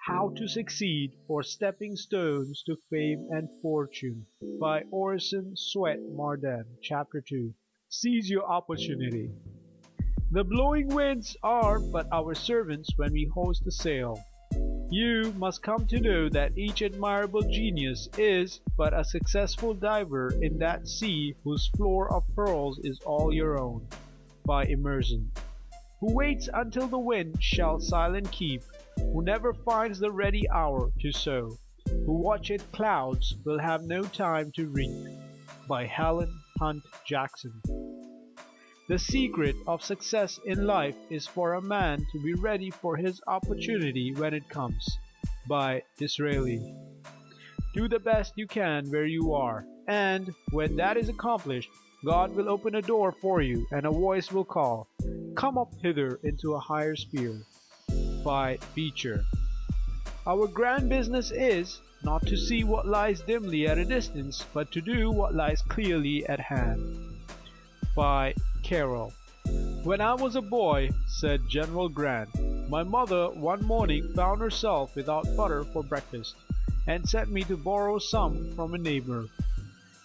How to Succeed or Stepping Stones to Fame and Fortune by Orison Swett Marden. Chapter 2. Seize Your Opportunity. The blowing winds are but our servants when we hoist the sail. You must come to know that each admirable genius is but a successful diver in that sea whose floor of pearls is all your own. By Emerson. Who waits until the wind shall silent keep, who never finds the ready hour to sow, who watcheth clouds will have no time to reap. By Helen Hunt Jackson. The secret of success in life is for a man to be ready for his opportunity when it comes. By Disraeli. Do the best you can where you are, and when that is accomplished, God will open a door for you, and a voice will call, "Come up hither into a higher sphere." By Beecher. Our grand business is, not to see what lies dimly at a distance, but to do what lies clearly at hand. By Carroll. When I was a boy, said General Grant, my mother one morning found herself without butter for breakfast, and sent me to borrow some from a neighbor.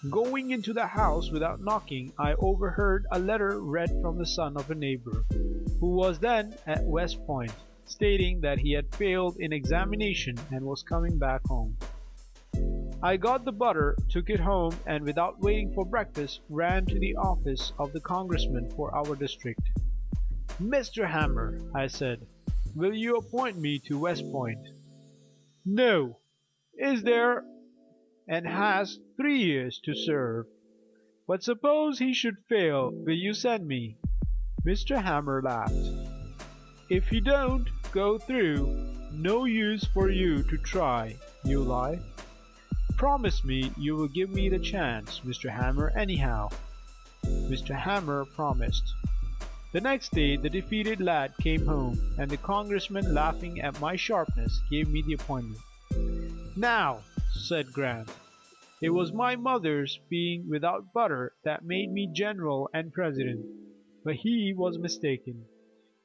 Going into the house without knocking, I overheard a letter read from the son of a neighbor, who was then at West Point, stating that he had failed in examination and was coming back home. I got the butter, took it home, and without waiting for breakfast, ran to the office of the congressman for our district. "Mr. Hammer," I said, "will you appoint me to West Point?" "No." "Is there?" "And has 3 years to serve." "But suppose he should fail, will you send me?" Mr. Hammer laughed. "If he don't go through, no use for you to try, you lie. Promise me you will give me the chance, Mr. Hammer, anyhow." Mr. Hammer promised. The next day the defeated lad came home, and the congressman, laughing at my sharpness, gave me the appointment. "Now," said Grant, "it was my mother's being without butter that made me general and president, but he was mistaken.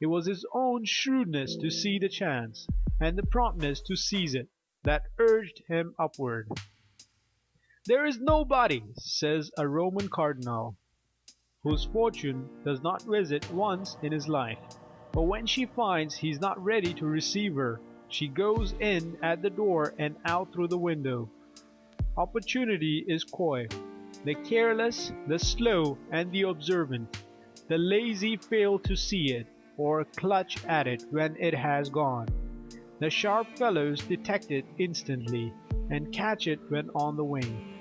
It was his own shrewdness to see the chance, and the promptness to seize it, that urged him upward. There is nobody, says a Roman cardinal, whose fortune does not visit once in his life, but when she finds he is not ready to receive her, she goes in at the door and out through the window. Opportunity is coy. The careless, the slow, and the observant, the lazy fail to see it, or clutch at it when it has gone. The sharp fellows detect it instantly, and catch it when on the wing.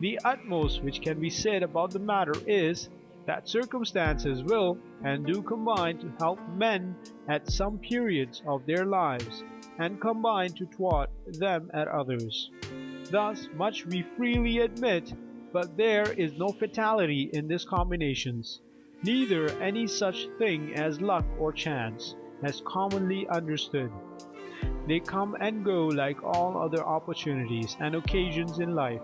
The utmost which can be said about the matter is, that circumstances will and do combine to help men at some periods of their lives, and combine to thwart them at others. Thus much we freely admit, but there is no fatality in these combinations, neither any such thing as luck or chance, as commonly understood. They come and go like all other opportunities and occasions in life,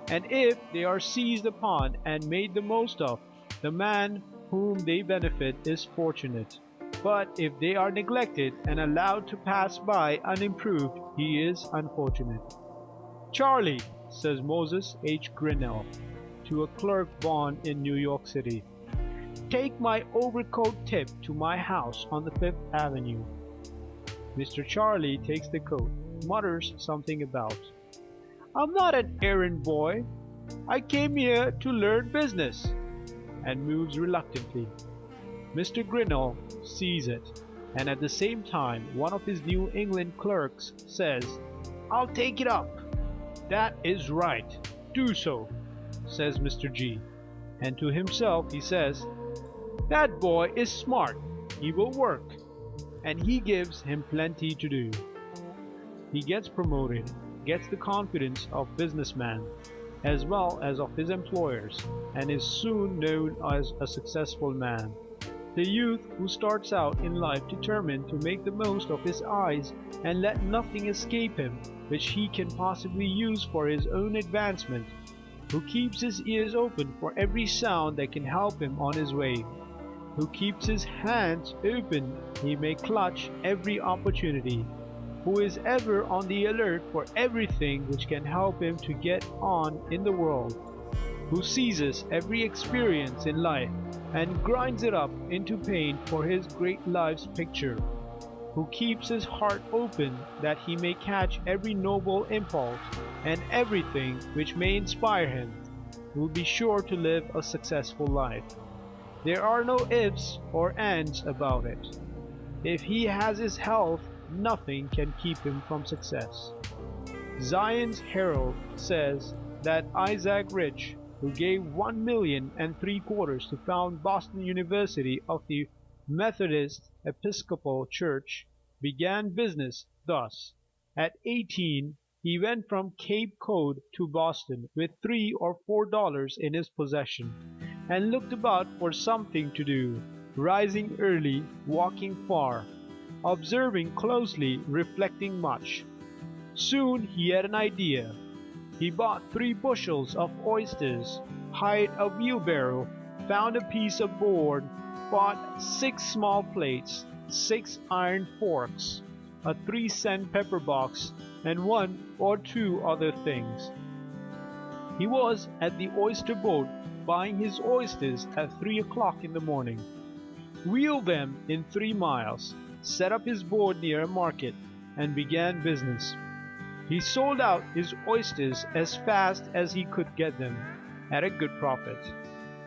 and if they are seized upon and made the most of, the man whom they benefit is fortunate. But if they are neglected and allowed to pass by unimproved, he is unfortunate. "Charlie," says Moses H. Grinnell to a clerk born in New York City, "take my overcoat tip to my house on the Fifth Avenue." Mr. Charlie takes the coat, mutters something about, "I'm not an errand boy. I came here to learn business," and moves reluctantly. Mr. Grinnell sees it, and at the same time one of his New England clerks says, "I'll take it up." "That is right. Do so," says Mr. G. And to himself he says, "That boy is smart. He will work." And he gives him plenty to do. He gets promoted, gets the confidence of businessmen, as well as of his employers, and is soon known as a successful man. The youth who starts out in life determined to make the most of his eyes and let nothing escape him which he can possibly use for his own advancement, who keeps his ears open for every sound that can help him on his way, who keeps his hands open he may clutch every opportunity, who is ever on the alert for everything which can help him to get on in the world, who seizes every experience in life and grinds it up into paint for his great life's picture, who keeps his heart open that he may catch every noble impulse and everything which may inspire him, will be sure to live a successful life. There are no ifs or ands about it. If he has his health, nothing can keep him from success. Zion's Herald says that Isaac Rich, who gave $1,350,000 to found Boston University of the Methodist Episcopal Church, began business thus. At 18, he went from Cape Cod to Boston with $3 or $4 in his possession, and looked about for something to do, rising early, walking far, observing closely, reflecting much. Soon he had an idea. He bought 3 bushels of oysters, hired a wheelbarrow, found a piece of board, bought 6 small plates, 6 iron forks, a 3-cent pepper box, and 1 or 2 other things. He was at the oyster boat buying his oysters at 3 o'clock in the morning, wheeled them in 3 miles, set up his board near a market, and began business. He sold out his oysters as fast as he could get them, at a good profit.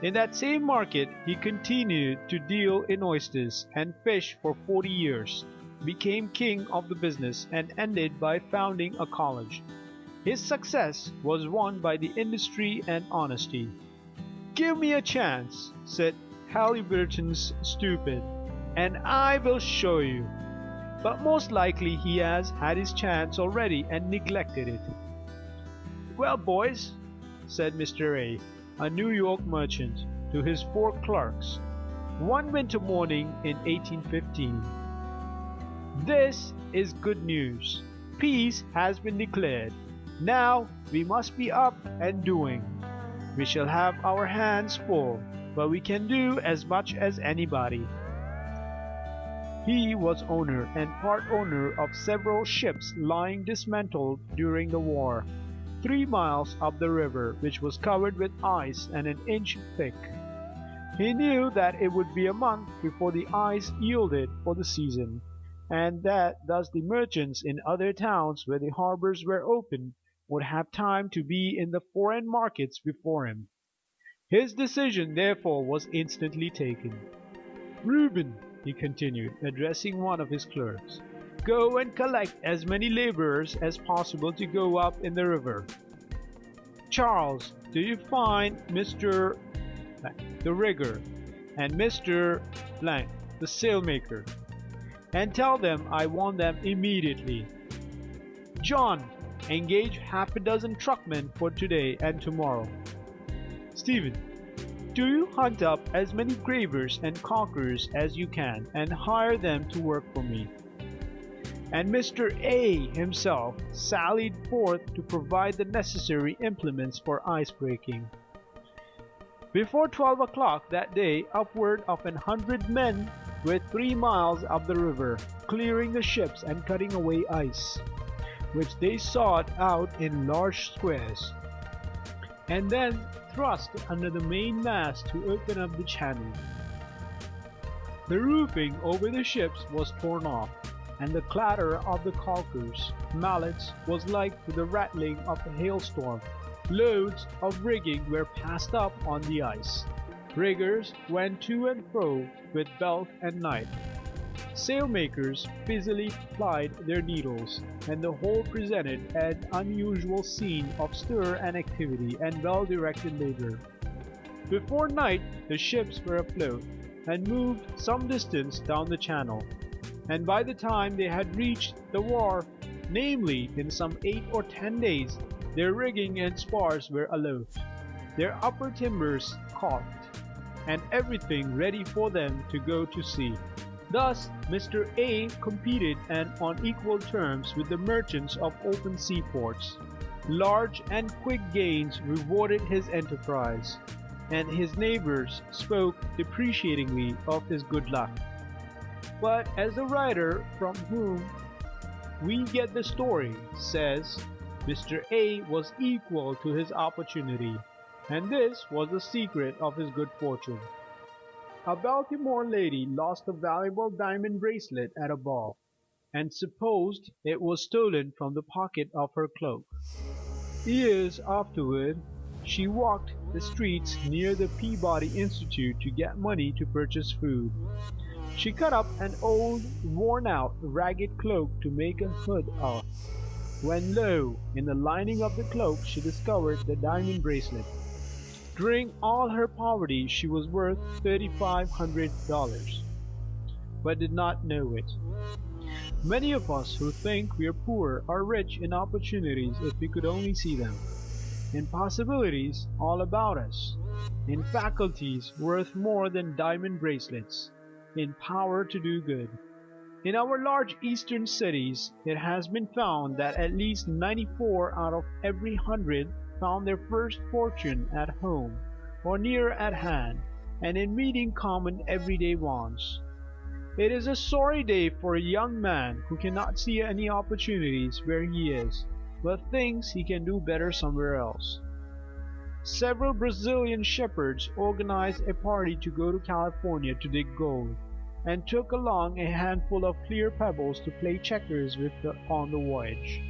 In that same market he continued to deal in oysters and fish for 40 years, became king of the business, and ended by founding a college. His success was won by the industry and honesty. "Give me a chance," said Halliburton's stupid, "and I will show you." But most likely he has had his chance already and neglected it. "Well, boys," said Mr. A New York merchant, to his 4 clerks, one winter morning in 1815, "this is good news. Peace has been declared. Now we must be up and doing. We shall have our hands full, but we can do as much as anybody." He was owner and part owner of several ships lying dismantled during the war, 3 miles up the river, which was covered with ice and an inch thick. He knew that it would be a month before the ice yielded for the season, and that thus the merchants in other towns where the harbors were open would have time to be in the foreign markets before him. His decision therefore was instantly taken. "Reuben," he continued, addressing one of his clerks, "go and collect as many laborers as possible to go up in the river. Charles, do you find Mr. the rigger and Mr. the sailmaker, and tell them I want them immediately. John, engage half a dozen truckmen for today and tomorrow. Stephen, do you hunt up as many gravers and caulkers as you can and hire them to work for me." And Mr. A himself sallied forth to provide the necessary implements for ice breaking. Before 12 o'clock that day upward of 100 men were 3 miles up the river, clearing the ships and cutting away ice, which they sawed out in large squares, and then thrust under the main mast to open up the channel. The roofing over the ships was torn off, and the clatter of the caulkers' mallets was like to the rattling of a hailstorm. Loads of rigging were passed up on the ice. Riggers went to and fro with belt and knife. Sailmakers busily plied their needles, and the whole presented an unusual scene of stir and activity and well-directed labor. Before night the ships were afloat, and moved some distance down the channel, and by the time they had reached the wharf, namely in some 8 or 10 days, their rigging and spars were aloft, their upper timbers caulked, and everything ready for them to go to sea. Thus Mr. A competed and on equal terms with the merchants of open seaports. Large and quick gains rewarded his enterprise, and his neighbors spoke depreciatingly of his good luck. But as the writer from whom We get the story, says Mr. A was equal to his opportunity, and this was the secret of his good fortune. A Baltimore lady lost a valuable diamond bracelet at a ball, and supposed it was stolen from the pocket of her cloak. Years afterward, she walked the streets near the Peabody Institute to get money to purchase food. She cut up an old, worn-out, ragged cloak to make a hood of, when lo, in the lining of the cloak she discovered the diamond bracelet. During all her poverty she was worth $3,500, but did not know it. Many of us who think we are poor are rich in opportunities if we could only see them, in possibilities all about us, in faculties worth more than diamond bracelets, in power to do good. In our large eastern cities, it has been found that at least 94 out of every 100 found their first fortune at home or near at hand, and in meeting common everyday wants. It is a sorry day for a young man who cannot see any opportunities where he is, but thinks he can do better somewhere else. Several Brazilian shepherds organized a party to go to California to dig gold, and took along a handful of clear pebbles to play checkers with on the voyage.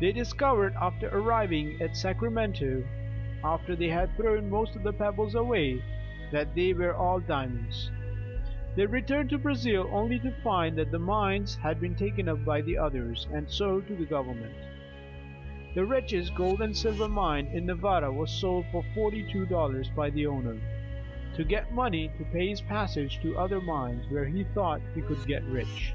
They discovered after arriving at Sacramento, after they had thrown most of the pebbles away, that they were all diamonds. They returned to Brazil only to find that the mines had been taken up by the others and sold to the government. The richest gold and silver mine in Nevada was sold for $42 by the owner, to get money to pay his passage to other mines where he thought he could get rich.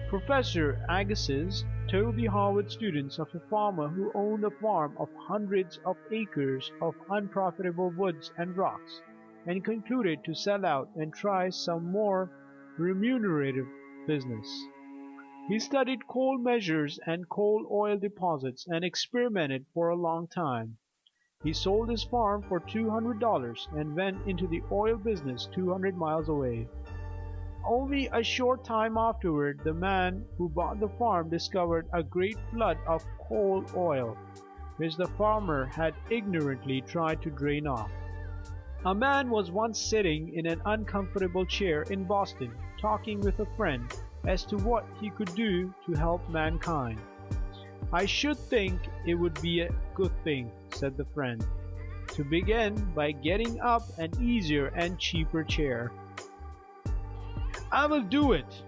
Professor Agassiz told the Harvard students of a farmer who owned a farm of hundreds of acres of unprofitable woods and rocks, and concluded to sell out and try some more remunerative business. He studied coal measures and coal oil deposits and experimented for a long time. He sold his farm for $200 and went into the oil business 200 miles away. Only a short time afterward, the man who bought the farm discovered a great flood of coal oil, which the farmer had ignorantly tried to drain off. A man was once sitting in an uncomfortable chair in Boston, talking with a friend as to what he could do to help mankind. "I should think it would be a good thing," said the friend, "to begin by getting up an easier and cheaper chair." "I will do it,"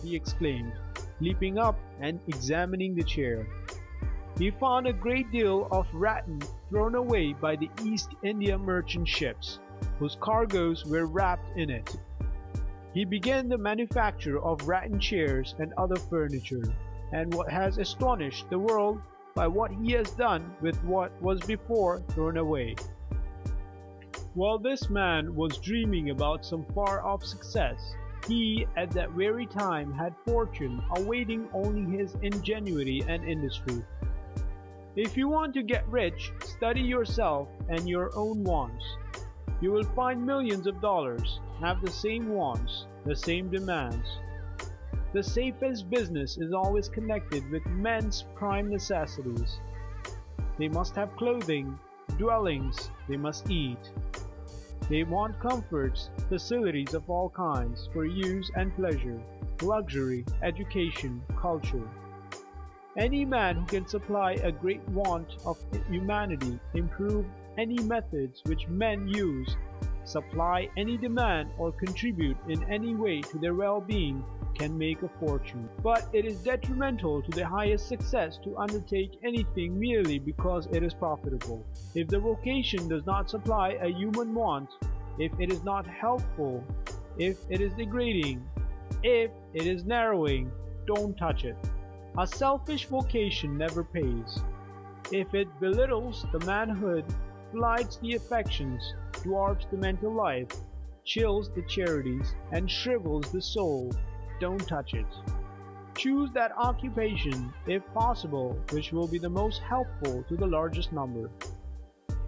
he exclaimed, leaping up and examining the chair. He found a great deal of rattan thrown away by the East India merchant ships, whose cargoes were wrapped in it. He began the manufacture of rattan chairs and other furniture, and what has astonished the world by what he has done with what was before thrown away. While this man was dreaming about some far-off success, he at that very time had fortune awaiting only his ingenuity and industry. If you want to get rich, study yourself and your own wants. You will find millions of dollars have the same wants, the same demands. The safest business is always connected with men's prime necessities. They must have clothing, dwellings, they must eat. They want comforts, facilities of all kinds for use and pleasure, luxury, education, culture. Any man who can supply a great want of humanity, improve any methods which men use, supply any demand or contribute in any way to their well-being, can make a fortune. But it is detrimental to the highest success to undertake anything merely because it is profitable. If the vocation does not supply a human want, if it is not helpful, if it is degrading, if it is narrowing, don't touch it. A selfish vocation never pays. If it belittles the manhood, blights the affections, dwarfs the mental life, chills the charities, and shrivels the soul, don't touch it. Choose that occupation, if possible, which will be the most helpful to the largest number.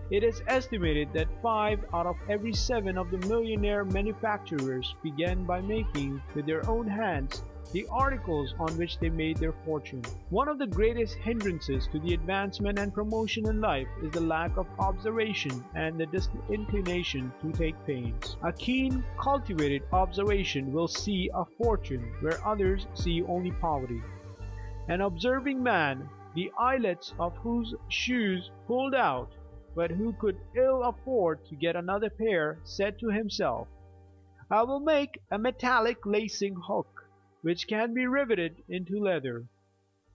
It is estimated that 5 out of every 7 of the millionaire manufacturers began by making, with their own hands, the articles on which they made their fortune. One of the greatest hindrances to the advancement and promotion in life is the lack of observation and the disinclination to take pains. A keen, cultivated observation will see a fortune where others see only poverty. An observing man, the eyelets of whose shoes pulled out, but who could ill afford to get another pair, said to himself, "I will make a metallic lacing hook, which can be riveted into leather."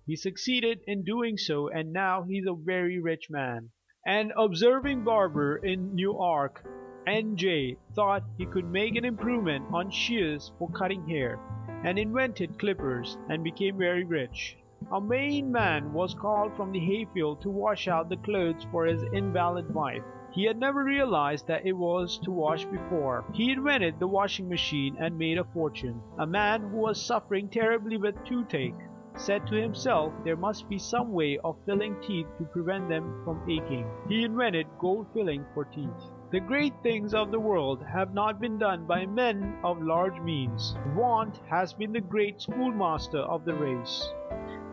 He succeeded in doing so, and now he is a very rich man. An observing barber in Newark, N.J., thought he could make an improvement on shears for cutting hair, and invented clippers, and became very rich. A Maine man was called from the hayfield to wash out the clothes for his invalid wife. He had never realized that it was to wash before. He invented the washing machine and made a fortune. A man who was suffering terribly with toothache said to himself there must be some way of filling teeth to prevent them from aching. He invented gold filling for teeth. The great things of the world have not been done by men of large means. Want has been the great schoolmaster of the race.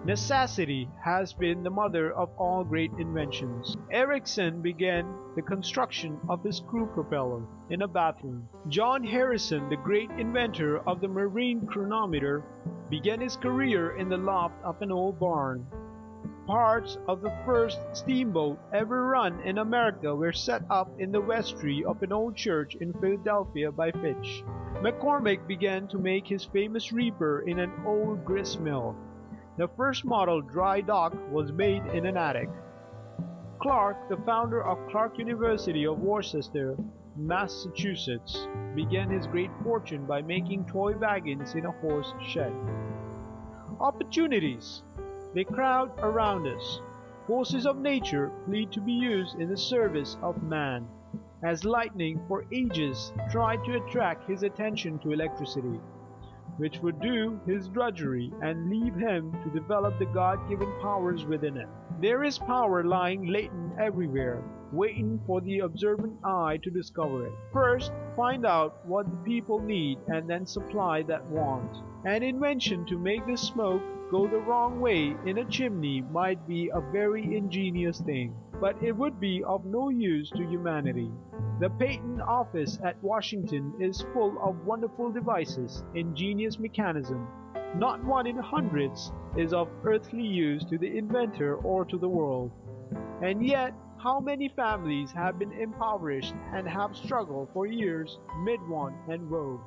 Necessity has been the mother of all great inventions. Ericsson began the construction of his screw propeller in a bathroom. John Harrison, the great inventor of the marine chronometer, began his career in the loft of an old barn. Parts of the first steamboat ever run in America were set up in the vestry of an old church in Philadelphia by Fitch. McCormick began to make his famous reaper in an old grist mill. The first model dry dock was made in an attic. Clark, the founder of Clark University of Worcester, Massachusetts, began his great fortune by making toy wagons in a horse shed. Opportunities. They crowd around us. Forces of nature plead to be used in the service of man. As lightning for ages tried to attract his attention to electricity, which would do his drudgery and leave him to develop the God-given powers within him. There is power lying latent everywhere, waiting for the observant eye to discover it. First, find out what the people need and then supply that want. An invention to make the smoke go the wrong way in a chimney might be a very ingenious thing, but it would be of no use to humanity. The Patent Office at Washington is full of wonderful devices, ingenious mechanism. Not one in hundreds is of earthly use to the inventor or to the world. And yet, how many families have been impoverished and have struggled for years mid want and woe,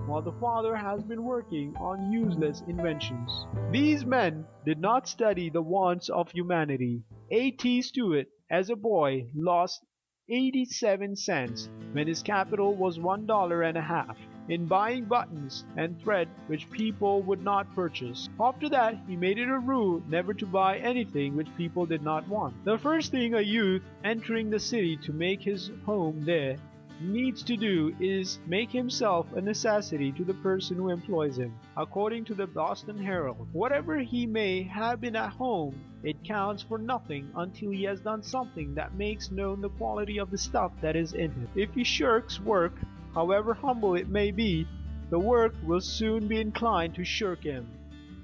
while the father has been working on useless inventions. These men did not study the wants of humanity. A.T. Stewart, as a boy, lost 87 cents when his capital was $1.50 in buying buttons and thread which people would not purchase. After that, he made it a rule never to buy anything which people did not want. The first thing a youth entering the city to make his home there needs to do is make himself a necessity to the person who employs him. According to the Boston Herald, whatever he may have been at home, it counts for nothing until he has done something that makes known the quality of the stuff that is in him. If he shirks work, however humble it may be, the work will soon be inclined to shirk him.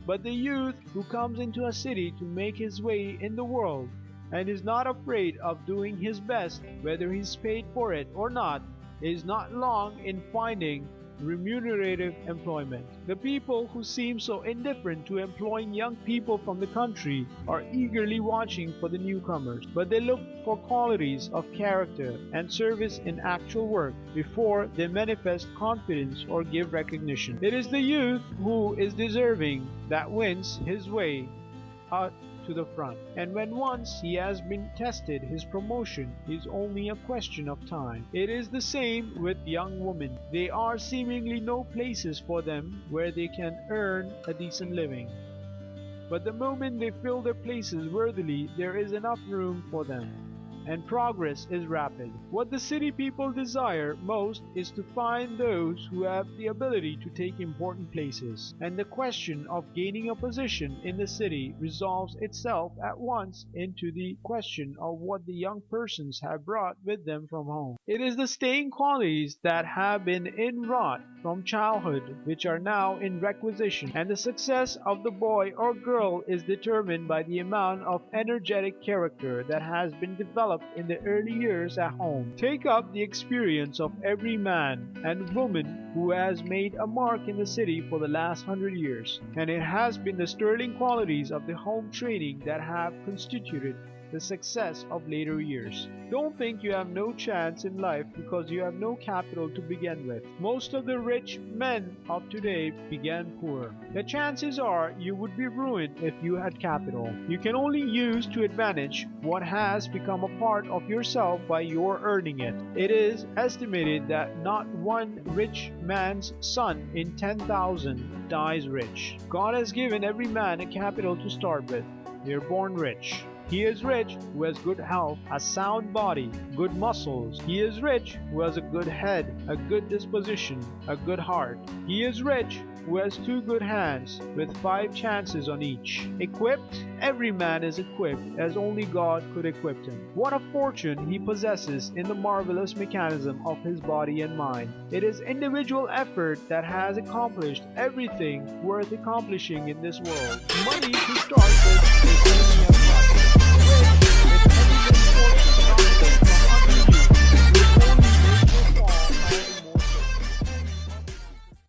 But the youth who comes into a city to make his way in the world and is not afraid of doing his best, whether he's paid for it or not, is not long in finding remunerative employment. The people who seem so indifferent to employing young people from the country are eagerly watching for the newcomers, but they look for qualities of character and service in actual work before they manifest confidence or give recognition. It is the youth who is deserving that wins his way out to the front, and when once he has been tested, his promotion is only a question of time. It is the same with young women. There are seemingly no places for them where they can earn a decent living, but the moment they fill their places worthily, there is enough room for them, and progress is rapid. What the city people desire most is to find those who have the ability to take important places, and the question of gaining a position in the city resolves itself at once into the question of what the young persons have brought with them from home. It is the staying qualities that have been inwrought from childhood which are now in requisition, and the success of the boy or girl is determined by the amount of energetic character that has been developed in the early years at home. Take up the experience of every man and woman who has made a mark in the city for the last 100 years, and it has been the sterling qualities of the home training that have constituted the success of later years. Don't think you have no chance in life because you have no capital to begin with. Most of the rich men of today began poor. The chances are you would be ruined if you had capital. You can only use to advantage what has become a part of yourself by your earning it. It is estimated that not one rich man's son in 10,000 dies rich. God has given every man a capital to start with. They are born rich. He is rich who has good health, a sound body, good muscles. He is rich who has a good head, a good disposition, a good heart. He is rich who has 2 good hands with 5 chances on each. Equipped, every man is equipped as only God could equip him. What a fortune he possesses in the marvelous mechanism of his body and mind. It is individual effort that has accomplished everything worth accomplishing in this world. Money to start with is the enemy